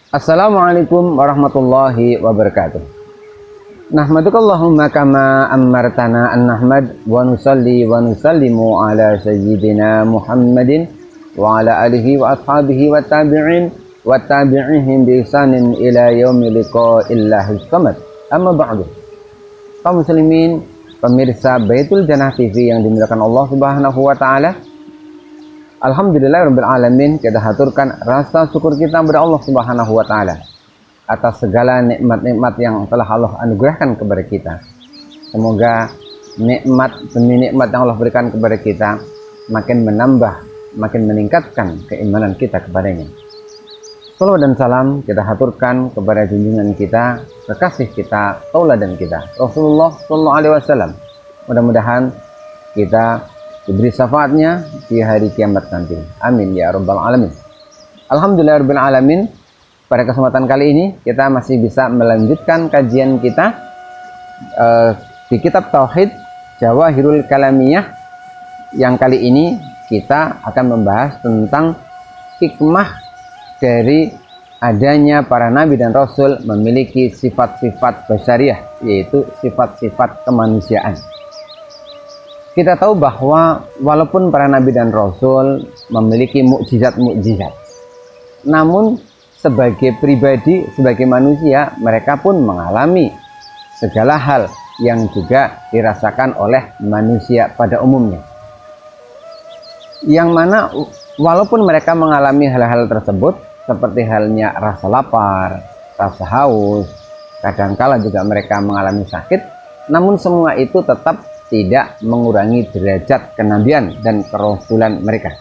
Assalamualaikum warahmatullahi wabarakatuh. Nahmadukallahumma kama ammartana an nahmad wa nusalli wa nusallimu ala sayyidina Muhammadin wa ala alihi wa ashabihi wa tabi'in wa tabi'ihim bi ihsanin ila yaumil liqa'illahis samad. Amma ba'du. Kaum muslimin, pemirsa Baitul Jannah TV yang dimuliakan Allah Subhanahu wa taala. Alhamdulillahirabbil alamin, kita haturkan rasa syukur kita kepada Allah Subhanahu wa taala atas segala nikmat-nikmat yang telah Allah anugerahkan kepada kita. Semoga nikmat demi nikmat yang Allah berikan kepada kita makin menambah, makin meningkatkan keimanan kita kepadanya. Salawat dan salam kita haturkan kepada junjungan kita, kekasih kita, tauladan kita, Rasulullah sallallahu alaihi wasallam. Mudah-mudahan kita diberi syafaatnya di hari kiamat nanti. Amin ya rabbal alamin. Alhamdulillahirabbil alamin. Pada kesempatan kali ini kita masih bisa melanjutkan kajian kita di kitab Tauhid Jawahirul Kalamiyah, yang kali ini kita akan membahas tentang hikmah dari adanya para nabi dan rasul memiliki sifat-sifat basyariah, yaitu sifat-sifat kemanusiaan. Kita tahu bahwa walaupun para nabi dan rasul memiliki mukjizat-mukjizat, namun sebagai pribadi, sebagai manusia, mereka pun mengalami segala hal yang juga dirasakan oleh manusia pada umumnya. Yang mana walaupun mereka mengalami hal-hal tersebut, seperti halnya rasa lapar, rasa haus, kadangkala juga mereka mengalami sakit, namun semua itu tetap tidak mengurangi derajat kenabian dan kerasulan mereka.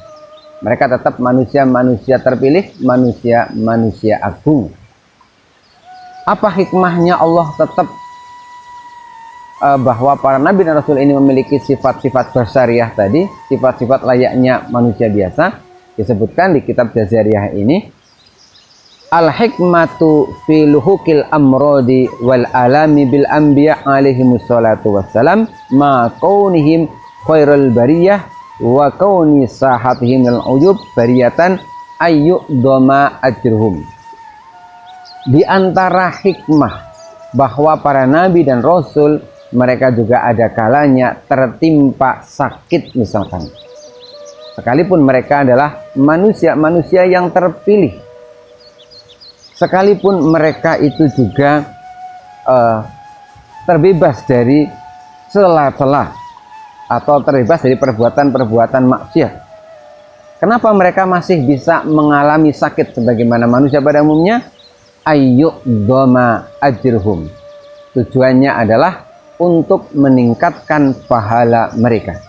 Mereka tetap manusia-manusia terpilih, manusia-manusia agung. Apa hikmahnya Allah tetap bahwa para nabi dan rasul ini memiliki sifat-sifat basyariah tadi, sifat-sifat layaknya manusia biasa? Disebutkan di kitab Jazariyah ini, al-hikmatu fi luhukil amrodi wal alami bil anbiya alaihimus salatu wassalam ma kaunihim khairul bariyah wa kauni sahatihim al ujub bariyatan ayyudoma ajruhum. Di antara hikmah bahwa para nabi dan rasul mereka juga ada kalanya tertimpa sakit misalkan, sekalipun mereka adalah manusia-manusia yang terpilih, sekalipun mereka itu juga terbebas dari celah-celah atau terbebas dari perbuatan-perbuatan maksiat. Kenapa mereka masih bisa mengalami sakit sebagaimana manusia pada umumnya? Ayyudoma ajruhum. Tujuannya adalah untuk meningkatkan pahala mereka.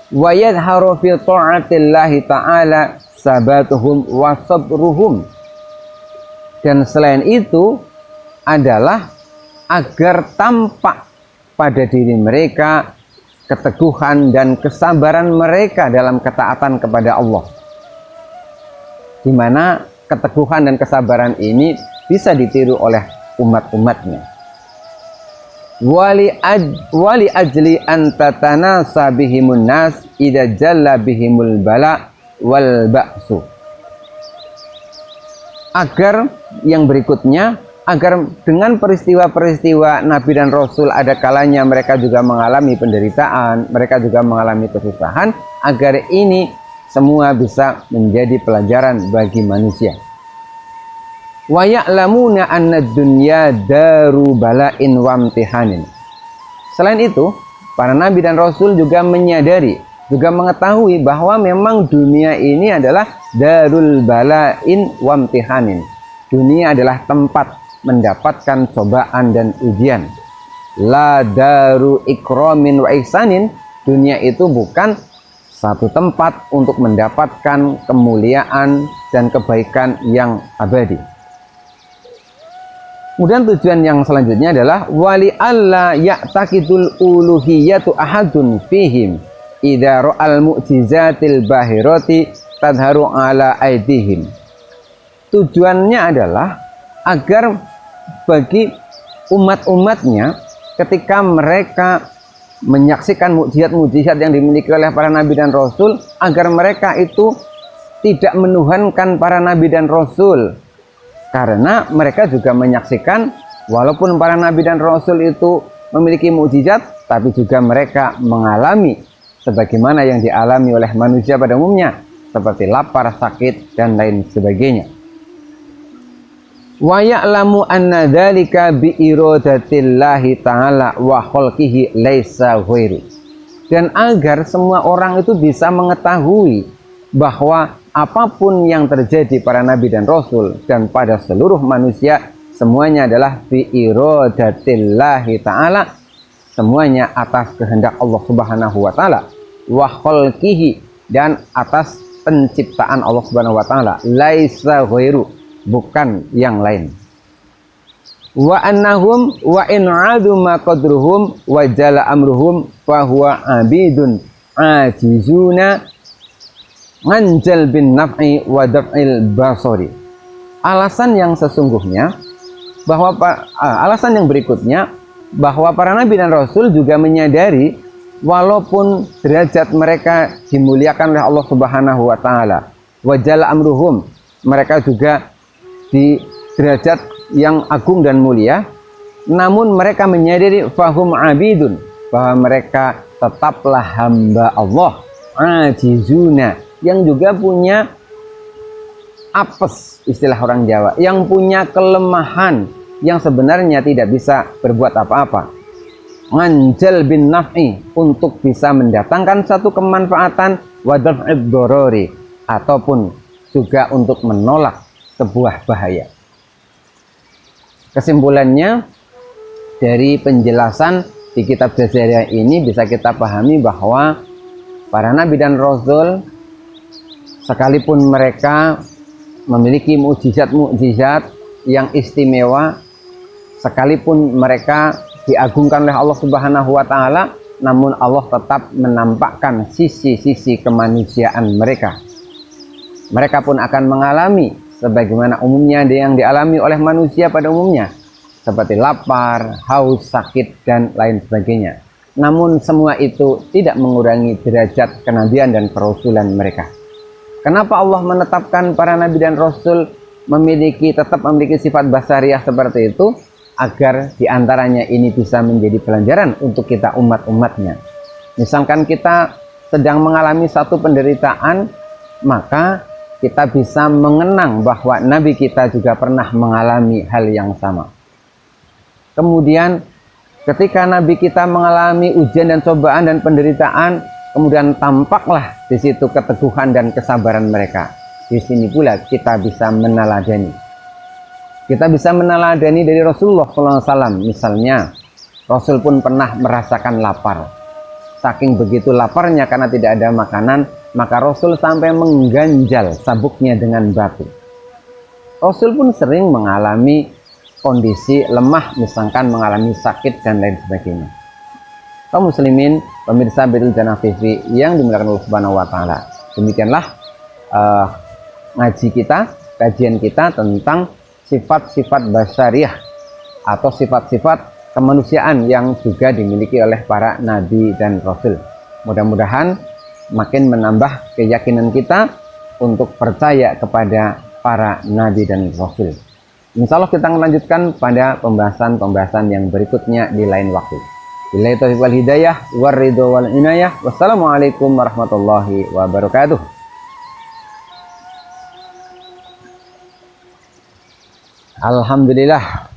Wa yadharu fi ta'atillahi ta'ala sabatuhum wa sabruhum. Dan selain itu adalah agar tampak pada diri mereka keteguhan dan kesabaran mereka dalam ketaatan kepada Allah, di mana keteguhan dan kesabaran ini bisa ditiru oleh umat-umatnya. Wali ajli antatana sabihimun nas idza jalla bihimul bala wal ba'su. Agar yang berikutnya, agar dengan peristiwa-peristiwa nabi dan rasul ada kalanya mereka juga mengalami penderitaan, mereka juga mengalami kesusahan, agar ini semua bisa menjadi pelajaran bagi manusia. Wa ya'lamuna anna dunya daru bala'in wa imtihanin. Selain itu, para nabi dan rasul juga menyadari, juga mengetahui bahwa memang dunia ini adalah darul bala'in wa imtihanin. Dunia adalah tempat mendapatkan cobaan dan ujian. La daru ikramin wa ihsanin. Dunia itu bukan satu tempat untuk mendapatkan kemuliaan dan kebaikan yang abadi. Kemudian tujuan yang selanjutnya adalah wali alla ya'taqidul uluhiyatu ahadun fihim idza ra'al mu'jizatil bahirati tadharu ala aidihim. Tujuannya adalah agar bagi umat-umatnya ketika mereka menyaksikan mukjizat-mukjizat yang dimiliki oleh para nabi dan rasul, agar mereka itu tidak menuhankan para nabi dan rasul, Karena mereka juga menyaksikan walaupun para nabi dan rasul itu memiliki mukjizat, tapi juga mereka mengalami sebagaimana yang dialami oleh manusia pada umumnya, seperti lapar, sakit, dan lain sebagainya. Wa ya'lamu anna dzalika bi iradatillahi ta'ala wa khalqihi laisa ghairu. Dan agar semua orang itu bisa mengetahui bahwa apapun yang terjadi para nabi dan rasul dan pada seluruh manusia, semuanya adalah bi iradatillahi ta'ala, semuanya atas kehendak Allah Subhanahu wa taala, wa khalqihi, dan atas penciptaan Allah Subhanahu wa taala, laisa ghairu, bukan yang lain. Wa annahum wa in aduma qadruhum wa jala amruhum fa huwa abidun ajizuna manjal bin naf'i wa daf'il basari. Alasan yang sesungguhnya bahwa alasan yang berikutnya bahwa para nabi dan rasul juga menyadari walaupun derajat mereka dimuliakan oleh Allah Subhanahu wa taala, wa jala amruhum, mereka juga di derajat yang agung dan mulia, namun mereka menyadari fahum abidun, bahwa mereka tetaplah hamba Allah, ajizuna, yang juga punya apes, istilah orang Jawa, yang punya kelemahan, yang sebenarnya tidak bisa berbuat apa-apa. Manjal bin naf'i, untuk bisa mendatangkan satu kemanfaatan, wadaf'id dorori, ataupun juga untuk menolak sebuah bahaya. Kesimpulannya dari penjelasan di kitab Jazariyah ini bisa kita pahami bahwa para nabi dan rasul, sekalipun mereka memiliki mukjizat-mukjizat yang istimewa, sekalipun mereka diagungkan oleh Allah Subhanahu wa taala, namun Allah tetap menampakkan sisi-sisi kemanusiaan mereka. Mereka pun akan mengalami sebagaimana umumnya yang dialami oleh manusia pada umumnya, seperti lapar, haus, sakit, dan lain sebagainya. Namun semua itu tidak mengurangi derajat kenabian dan kerasulan mereka. Kenapa Allah menetapkan para nabi dan rasul tetap memiliki sifat basariah seperti itu? Agar diantaranya ini bisa menjadi pelajaran untuk kita umat-umatnya. Misalkan kita sedang mengalami satu penderitaan, maka kita bisa mengenang bahwa nabi kita juga pernah mengalami hal yang sama. Kemudian ketika nabi kita mengalami ujian dan cobaan dan penderitaan, kemudian tampaklah di situ keteguhan dan kesabaran mereka. Di sini pula kita bisa meneladani. Kita bisa meneladani dari Rasulullah SAW. Misalnya, Rasul pun pernah merasakan lapar. Saking begitu laparnya karena tidak ada makanan, maka Rasul sampai mengganjal sabuknya dengan batu. Rasul pun sering mengalami kondisi lemah, misalkan mengalami sakit dan lain sebagainya. Kaum muslimin, pemirsa Baitul Jannah TV yang dimuliakan Allah Subhanahu wa taala. Demikianlah ngaji kita, kajian kita tentang sifat-sifat basyariah atau sifat-sifat kemanusiaan yang juga dimiliki oleh para nabi dan rasul. Mudah-mudahan makin menambah keyakinan kita untuk percaya kepada para nabi dan rasul. Insya Allah kita akan lanjutkan pada pembahasan-pembahasan yang berikutnya di lain waktu. Billahi taufiq wal hidayah, war ridho wal inayah. Wassalamualaikum warahmatullahi wabarakatuh. Alhamdulillah,